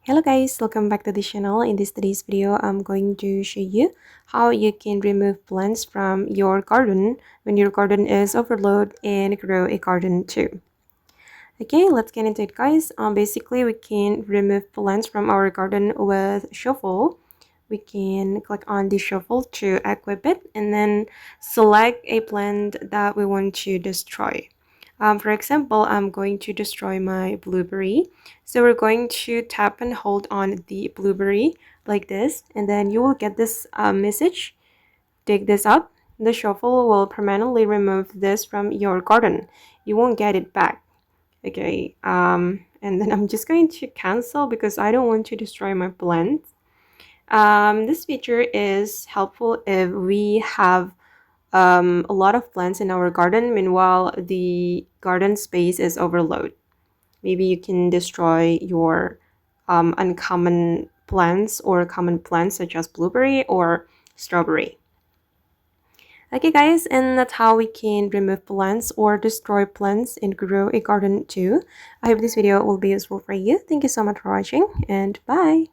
Hello guys, welcome back to the channel. In today's video, I'm going to show you how you can remove plants from your garden when your garden is overloaded and grow a garden too. Okay, let's get into it guys. Basically, we can remove plants from our garden with shovel. We can click on the shovel to equip it and then select a plant that we want to destroy. For example, I'm going to destroy my blueberry. So we're going to tap and hold on the blueberry like this, and then you will get this message. Dig this up. The shovel will permanently remove this from your garden. You won't get it back. Okay, and then I'm just going to cancel because I don't want to destroy my plants. This feature is helpful if we have a lot of plants in our garden. Meanwhile, the garden space is overloaded. Maybe you can destroy your uncommon plants or common plants such as blueberry or strawberry. Okay guys, and that's how we can remove plants or destroy plants and grow a garden too. I hope this video will be useful for you. Thank you so much for watching and bye.